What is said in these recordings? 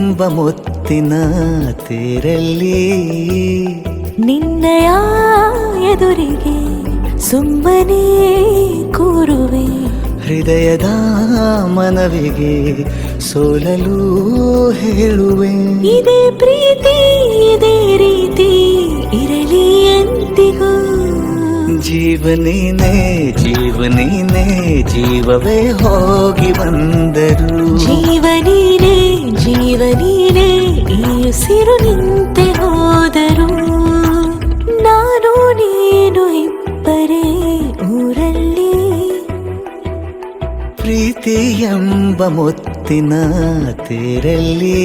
ಎಂಬ ಮುತ್ತಿನ ತೇರಲ್ಲಿ ನಿನ್ನಯ ಎದುರಿಗೆ ಸುಮ್ಮನೆ ಕೂರುವೆ. ಹೃದಯದ ಮನವಿಗೆ ಸೋಲಲು ಹೇಳುವೆ. ಇದೇ ಪ್ರೀತಿ ಇದೇ ರೀತಿ ಇರಲಿ ಎಂದಿಗೂ. ಜೀವನೇನೆ ಜೀವನೇನೆ ಜೀವವೇ ಹೋಗಿ ಬಂದರು. ಜೀವನೀನೇ ಜೀವನೀನೇ ಈ ಉಸಿರು ನಿಂತೆ ಹೋದರು. ನಾನು ನೀನು ಇಬ್ಬರೇ ಊರಲ್ಲಿ. ಪ್ರೀತಿ ಎಂಬ ಮುತ್ತಿನ ತೇರಲ್ಲಿ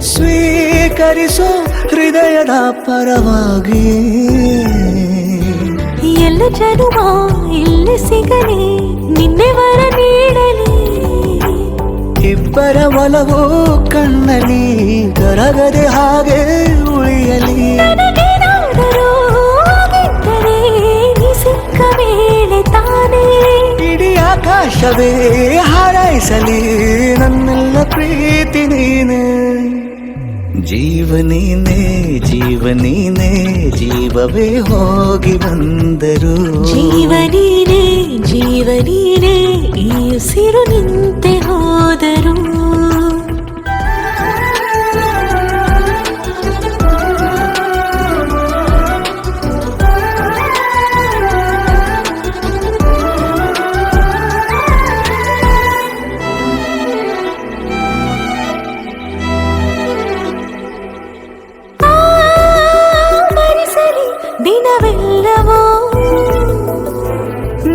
ಸ್ವೀಕರಿಸೋ ಹೃದಯದ ಪರವಾಗಿ. ಎಲ್ಲ ಜನುಮ ಇಲ್ಲಿ ಸಿಗಲಿ ನಿನ್ನೆ ವರ ನೀಡಲಿ. ಇಬ್ಬರ ಒಲವು ಕಣ್ಣಲ್ಲಿ ಕರಗದೆ ಹಾಗೆ ಉಳಿಯಲಿ. ನನಗೇನಾದರೂ ಆಗಿದ್ದರೆ ನೀ ಸಿಕ್ಕ ವೇಳೆ ತಾನೇ ಇಡೀ ಆಕಾಶವೇ ಹಾರೈಸಲಿ ನನ್ನೆಲ್ಲ ಪ್ರೀತಿ ನೀನೆ. ಜೀವನೇನೆ ಜೀವನೇನೆ ಜೀವವೇ ಹೋಗಿ ಬಂದರು. ಜೀವನೀನೇ ಜೀವನೀನೇ ಈ ಉಸಿರು ನಿಂತೆ ಹೋದರು. ದಿನವೆಲ್ಲವೋ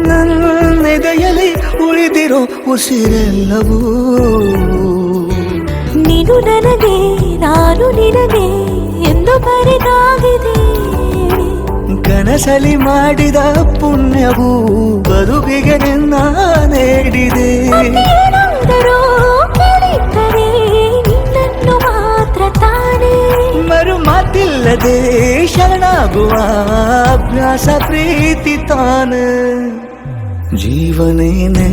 ನನ್ನೆದೆಯಲ್ಲಿ ಉಳಿದಿರೋ ಉಸಿರೆಲ್ಲವೂ. ನೀನು ನನಗೆ ನಾನು ನಿನಗೆ ಎಂದು ಬರೆದಾಗಿದೆ. ಕನಸಲಿ ಮಾಡಿದ ಪುಣ್ಯವು ಬದುಕಿಗೆ ನಿನ್ನ ನೀಡಿದೆ. ಏನಾದರೂ ಕೇಳಿದ್ದರೆ ನಿನ್ನನ್ನು ಮಾತ್ರ ತಾನೇ. ಮರು ಮಾತಿಲ್ಲದೆ ಶರಣಾಗುವ ಅಭ್ಯಾಸ ಪ್ರೀತಿ ತಾನೆ. ಜೀವನೇನೆ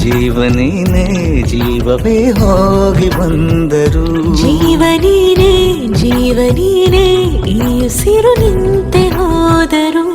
ಜೀವನೇನೆ ಜೀವವೇ ಹೋಗಿ ಬಂದರು. ಜೀವನೀನೇ ಜೀವನೀನೇ ಈ ಉಸಿರು ನಿಂತೆ ಹೋದರು.